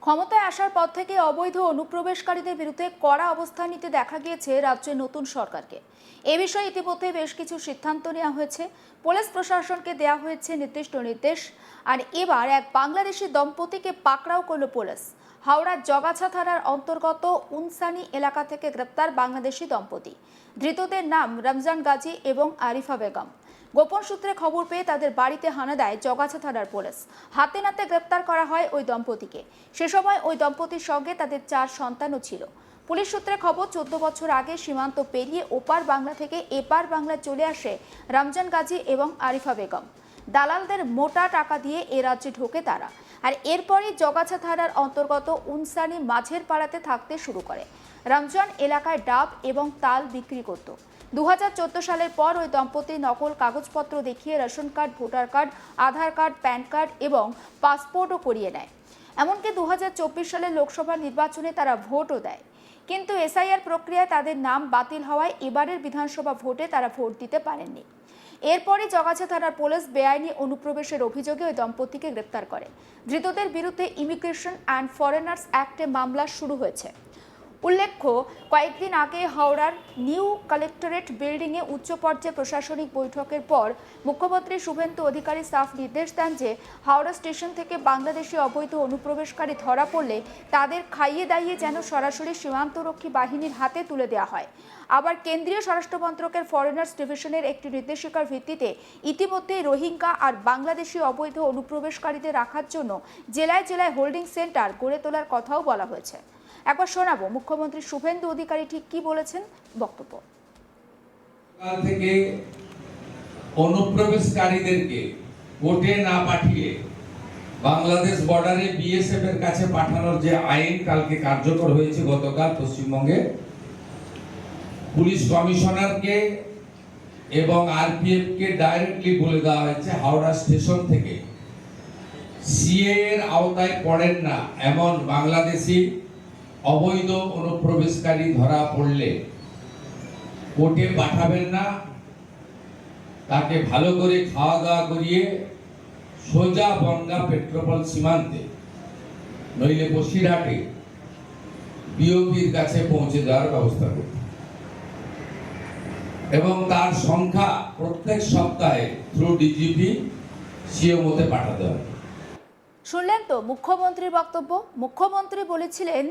ক্ষমতায় আসার পর থেকে অবৈধ অনুপ্রবেশকারীদের বিরুদ্ধে কড়া অবস্থান নিতে দেখা গিয়েছে রাজ্যের নতুন সরকারকে। এ বিষয়ে ইতিমধ্যে বেশ কিছু সিদ্ধান্ত নেওয়া হয়েছে। পুলিশ প্রশাসনকে দেওয়া হয়েছে নির্দিষ্ট নির্দেশ। আর এবার এক বাংলাদেশি দম্পতিকে পাকড়াও করল পুলিশ। হাওড়ার জগাছা থানার অন্তর্গত উনসানি এলাকা থেকে গ্রেপ্তার বাংলাদেশি দম্পতি। ধৃতদের নাম রমজান গাজী এবং আরিফা বেগম। গোপন সূত্রে খবর পেয়ে তাদের বাড়িতে হানা দেয় জগাছা থানার পুলিশ। হাতে নাতে গ্রেপ্তার করা হয় ওই দম্পতিকে। সে সময় ওই দম্পতির সঙ্গে তাদের 4 সন্তানও ছিল। পুলিশ সূত্রে খবর, 14 বছর আগে সীমান্ত পেরিয়ে ওপার বাংলা থেকে এপার বাংলায় চলে আসে রমজান গাজী এবং আরিফা বেগম। দালালদের মোটা টাকা দিয়ে এ রাজ্যে ঢোকে তারা। আর এরপরই জগাছা থানার অন্তর্গত উনসানি মাঝের পাড়াতে থাকতে শুরু করে। রমজান এলাকায় ডাব এবং তাল বিক্রি করত। 2014 সালের পর ওই দম্পতি নকল কাগজপত্র দেখিয়ে রেশন কার্ড, ভোটার কার্ড, আধার কার্ড, প্যান কার্ড এবং পাসপোর্টও করিয়ে নেয়। এমনকি 2024 সালের লোকসভা নির্বাচনে তারা ভোটও দেয়। কিন্তু এসআইআর প্রক্রিয়ায় তাদের নাম বাতিল হওয়ায় এবারের বিধানসভা ভোটে তারা ভোট দিতে পারেননি। এরপরই জগাছা থানার পুলিশ বেআইনি অনুপ্রবেশের অভিযোগে ওই দম্পতিকে গ্রেপ্তার করে। ধৃতদের বিরুদ্ধে ইমিগ্রেশন অ্যান্ড ফরেনার্স অ্যাক্টে মামলা শুরু হয়েছে। উল্লেখ্য, কয়েকদিন আগে হাওড়ার নিউ কালেক্টরেট বিল্ডিংয়ে উচ্চ পর্যায়ে প্রশাসনিক বৈঠকের পর মুখ্যমন্ত্রী শুভেন্দু অধিকারী সাফ নির্দেশ দেন যে হাওড়া স্টেশন থেকে বাংলাদেশি অবৈধ অনুপ্রবেশকারী ধরা পড়লে তাদের খাইয়ে দাইয়ে যেন সরাসরি সীমান্তরক্ষী বাহিনীর হাতে তুলে দেওয়া হয়। আবার কেন্দ্রীয় স্বরাষ্ট্র মন্ত্রকের ফরেনার্স ডিভিশনের একটি নির্দেশিকার ভিত্তিতে ইতিমধ্যেই রোহিঙ্গা আর বাংলাদেশি অবৈধ অনুপ্রবেশকারীদের রাখার জন্য জেলায় জেলায় হোল্ডিং সেন্টার গড়ে তোলার কথাও বলা হয়েছে। একবার শোনাবো মুখ্যমন্ত্রী শুভেন্দু অধিকারী ঠিক কি বলেছেন। বক্তব্য থেকে অনুপ্রবেশকারীদেরকে কোর্টে না পাঠিয়ে বাংলাদেশ বর্ডারে বিএসএফ এর কাছে পাঠানোর যে আইন কালকে কার্যকর হয়েছে, গতকাল পশ্চিমবঙ্গে পুলিশ কমিশনারকে এবং আরপিএফ কে ডাইরেক্টলি বলে দেওয়া হয়েছে হাওড়া স্টেশন থেকে সিএ এর আওতায় পড়েন না এমন বাংলাদেশি অবৈধ অনুপ্রবেশকারী ধরা পড়লে কোর্টে পাঠাবেন না, তাকে ভালো করে খাওয়া দাওয়া করিয়ে সোজা বনগাঁ পেট্রোপল সীমান্তে নইলে বসিরহাটে বিওপির কাছে পৌঁছে দেওয়ার ব্যবস্থা করতে এবং তার সংখ্যা প্রত্যেক সপ্তাহে থ্রু ডিজিপি সিএমওতে পাঠাতে হবে। শুনলেন তো মুখ্যমন্ত্রীর বক্তব্য। মুখ্যমন্ত্রী বলেছিলেন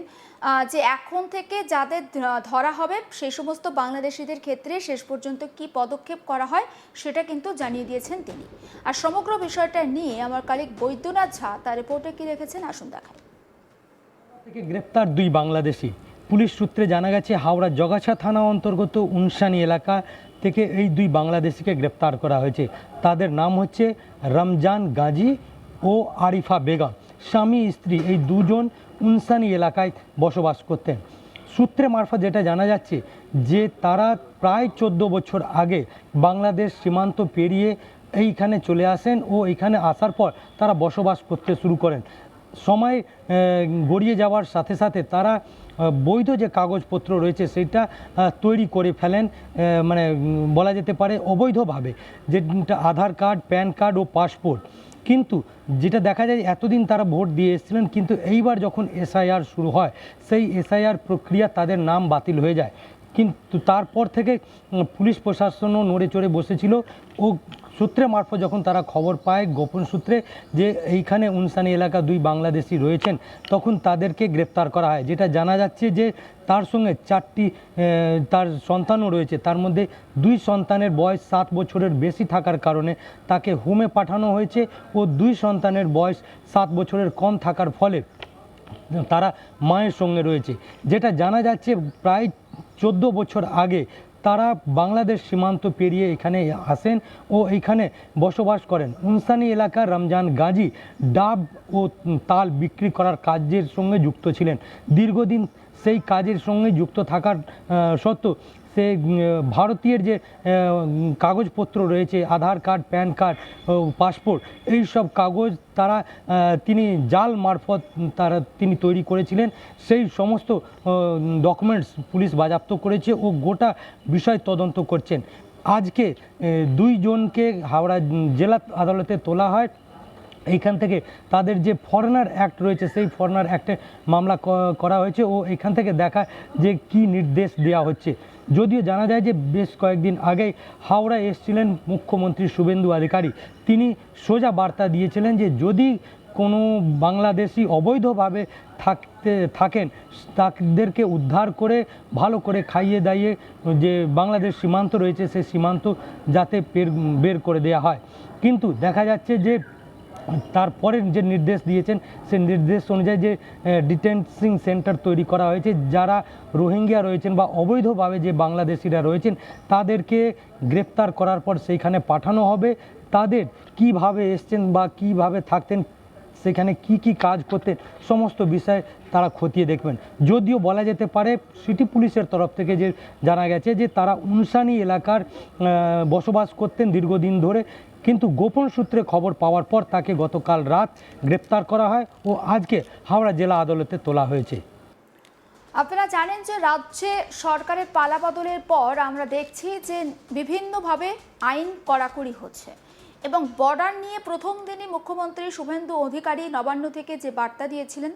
যে এখন থেকে যাদের ধরা হবে সেই সমস্ত বাংলাদেশিদের ক্ষেত্রে শেষ পর্যন্ত কি পদক্ষেপ করা হয় সেটা কিন্তু জানিয়ে দিয়েছেন তিনি। আর সমগ্র বিষয়টা নিয়ে আমার কলিগ বৈদ্যনাথ ঝা তার রিপোর্টে কি রেখেছেন আসুন দেখাই। থেকে গ্রেপ্তার 2 বাংলাদেশি। পুলিশ সূত্রে জানা গেছে হাওড়া জগাছা থানা অন্তর্গত উনসানি এলাকা থেকে এই 2 বাংলাদেশিকে গ্রেপ্তার করা হয়েছে। তাদের নাম হচ্ছে রমজান গাজী ও আরিফা বেগম। স্বামী স্ত্রী এই দুজন উনসানি এলাকায় বসবাস করতেন। সূত্রে মারফত যেটা জানা যাচ্ছে যে তারা প্রায় 14 বছর আগে বাংলাদেশ সীমান্ত পেরিয়ে এইখানে চলে আসেন ও এইখানে আসার পর তারা বসবাস করতে শুরু করেন। সময় গড়িয়ে যাওয়ার সাথে সাথে তারা বৈধ যে কাগজপত্র রয়েছে সেটা তৈরি করে ফেলেন, মানে বলা যেতে পারে অবৈধভাবে, যেটা আধার কার্ড, প্যান কার্ড ও পাসপোর্ট। কিন্তু যেটা দেখা যায় এতদিন তারা ভোট দিয়ে এসেছিলেন, কিন্তু এইবার যখন এসআইআর শুরু হয় সেই এসআইআর প্রক্রিয়া তাদের নাম বাতিল হয়ে যায়। কিন্তু তারপর থেকে পুলিশ প্রশাসনও নড়ে চড়ে বসেছিল ও সূত্রে মারফত যখন তারা খবর পায় গোপন সূত্রে যে এইখানে উনসানি এলাকা 2 বাংলাদেশি রয়েছেন, তখন তাদেরকে গ্রেপ্তার করা হয়। যেটা জানা যাচ্ছে যে তার সঙ্গে 4টি তার সন্তানও রয়েছে। তার মধ্যে 2 সন্তানের বয়স 7 বছরের বেশি থাকার কারণে তাকে হোমে পাঠানো হয়েছে ও 2 সন্তানের বয়স 7 বছরের কম থাকার ফলে তারা মায়ের সঙ্গে রয়েছে। যেটা জানা যাচ্ছে প্রায় 14 বছর আগে তারা বাংলাদেশ সীমান্ত পেরিয়ে এখানে আসেন ও এইখানে বসবাস করেন। উনসানি এলাকার রমজান গাজী ডাব ও তাল বিক্রি করার কাজের সঙ্গে যুক্ত ছিলেন। দীর্ঘদিন সেই কাজের সঙ্গে যুক্ত থাকার সত্ত্বেও সে ভারতীয় যে কাগজপত্র রয়েছে, আধার কার্ড, প্যান কার্ড, পাসপোর্ট, এই সব কাগজ তিনি জাল মারফত তিনি তৈরি করেছিলেন। সেই সমস্ত ডকুমেন্টস পুলিশ বাজেয়াপ্ত করেছে ও গোটা বিষয় তদন্ত করছেন। আজকে 2 জনকে হাওড়া জেলা আদালতে তোলা হয় এইখান থেকে তাদের যে ফরেনার অ্যাক্ট রয়েছে সেই ফরেনার অ্যাক্টে মামলা করা হয়েছে ও এখান থেকে দেখা যে কি নির্দেশ দেওয়া হচ্ছে। যদিও জানা যায় যে বেশ কয়েকদিন আগেই হাওড়া এসেছিলেন মুখ্যমন্ত্রী শুভেন্দু অধিকারী, তিনি সোজা বার্তা দিয়েছিলেন যে যদি কোনো বাংলাদেশি অবৈধভাবে থাকেন তাদেরকে উদ্ধার করে ভালো করে খাইয়ে দাইয়ে যে বাংলাদেশ সীমান্ত রয়েছে সেই সীমান্ত যাতে বের করে দেওয়া হয়। কিন্তু দেখা যাচ্ছে যে তারপরে যে নির্দেশ দিয়েছেন সেই নির্দেশ অনুযায়ী যে ডিটেনশন সেন্টার তৈরি করা হয়েছে, যারা রোহিঙ্গা রয়েছেন বা অবৈধভাবে যে বাংলাদেশিরা রয়েছেন তাদেরকে গ্রেপ্তার করার পর সেইখানে পাঠানো হবে। তাদের কিভাবে এসছেন বা কিভাবে থাকতেন, সেখানে কি কি কাজ করতেন, সমস্ত বিষয় তারা খতিয়ে দেখবেন। যদিও বলা যেতে পারে সিটি পুলিশের তরফ থেকে যে জানা গেছে যে তারা উনসানি এলাকার বসবাস করতেন দীর্ঘদিন ধরে, কিন্তু গোপন সূত্রে খবর পাওয়ার পর তাকে গতকাল রাত গ্রেপ্তার করা হয় ও আজকে হাওড়া জেলা আদালতে তোলা হয়েছে। আপনারা জানেন যে রাজ্যে সরকারের পালাবদলের পর আমরা দেখছি যে বিভিন্নভাবে আইন কড়াকড়ি হচ্ছে এবং বর্ডার নিয়ে প্রথম দিনই মুখ্যমন্ত্রী শুভেন্দু অধিকারী নবান্ন থেকে যে বার্তা দিয়েছিলেন,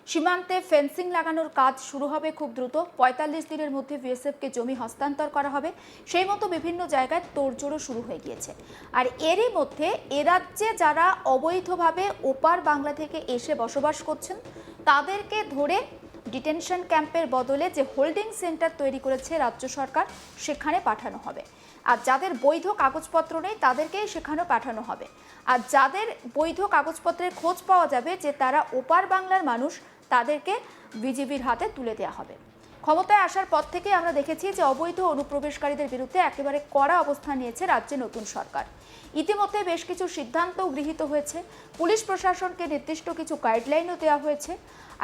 সীমান্তে ফেন্সিং লাগানোর কাজ শুরু হবে খুব দ্রুত, ৪৫ দিনের মধ্যে বিএসএফকে জমি হস্তান্তর করা হবে, সেই মতো বিভিন্ন জায়গায় তোড়জোড়ও শুরু হয়ে গিয়েছে। আর এরই মধ্যে এ রাজ্যে যারা অবৈধভাবে ওপার বাংলা থেকে এসে বসবাস করছেন তাদেরকে ধরে ডিটেনশন ক্যাম্পের বদলে যে হোল্ডিং সেন্টার তৈরি করেছে রাজ্য সরকার সেখানে পাঠানো হবে। আর যাদের বৈধ কাগজপত্র নেই তাদেরকেই সেখানে পাঠানো হবে। আর যাদের বৈধ কাগজপত্রের খোঁজ পাওয়া যাবে যে তারা ওপার বাংলার মানুষ, তাদেরকে বিজিবির হাতে তুলে দেওয়া হবে। ক্ষমতায় আসার পর থেকে আমরা দেখেছি যে অবৈধ অনুপ্রবেশকারীদের বিরুদ্ধে একেবারে কড়া অবস্থান নিয়েছে রাজ্যে নতুন সরকার। ইতিমধ্যে বেশ কিছু সিদ্ধান্তও গৃহীত হয়েছে, পুলিশ প্রশাসনকে নির্দিষ্ট কিছু গাইডলাইনও দেওয়া হয়েছে।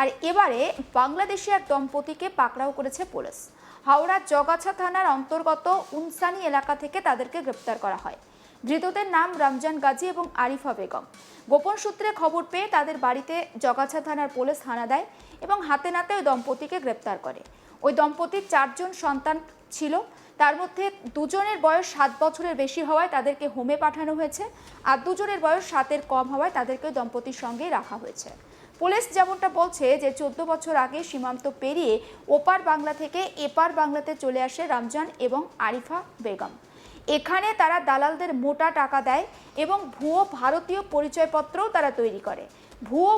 আর এবারে বাংলাদেশি এক দম্পতিকে পাকড়াও করেছে পুলিশ। হাওড়ার জগাছা থানার অন্তর্গত উনসানি এলাকা থেকে তাদেরকে গ্রেপ্তার করা হয়। ধৃতদের নাম রমজান গাজী এবং আরিফা বেগম। গোপন সূত্রে খবর পেয়ে তাদের বাড়িতে জগাছা থানার পুলিশ হানা দেয় এবং হাতে নাতে ওই দম্পতিকে গ্রেপ্তার করে। ওই দম্পতির 4 জন সন্তান ছিল, তার মধ্যে 2 জনের বয়স 7 বছরের বেশি হওয়ায় তাদেরকে হোমে পাঠানো হয়েছে, আর 2 জনের বয়স 7-এর কম হওয়ায় তাদেরকে দম্পতির সঙ্গেই রাখা হয়েছে। পুলিশ যেমনটা বলছে যে 14 বছর আগে সীমান্ত পেরিয়ে ওপার বাংলা থেকে এপার বাংলাতে চলে আসে রমজান এবং আরিফা বেগম। এখানে তারা দালালদের মোটা টাকা দেয় এবং ভুয়ো ভারতীয় পরিচয়পত্রও তারা তৈরি করে। ভুয়ো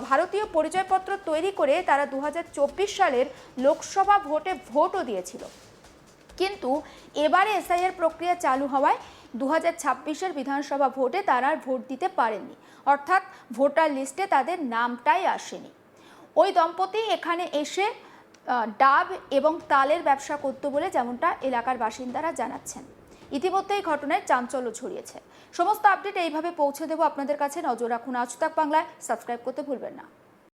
ভারতীয় পরিচয়পত্র তৈরি করে তারা 2024 সালের লোকসভা ভোটে ভোটও দিয়েছিল, কিন্তু এবারে এসআইআর প্রক্রিয়া চালু হওয়ায় 2026-এর বিধানসভা ভোটে তারা আর ভোট দিতে পারেননি, অর্থাৎ ভোটার লিস্টে তাদের নামটাই আসেনি। ওই দম্পতি এখানে এসে ডাব এবং তালের ব্যবসা করত বলে যেমনটা এলাকার বাসিন্দারা জানাচ্ছেন। ইতিমধ্যে এই ঘটনায় চাঞ্চল্য ছড়িয়েছে। সমস্ত আপডেট এইভাবে পৌঁছে দেব আপনাদের কাছে। নজর রাখুন আজ তাক বাংলায়, সাবস্ক্রাইব করতে ভুলবেন না।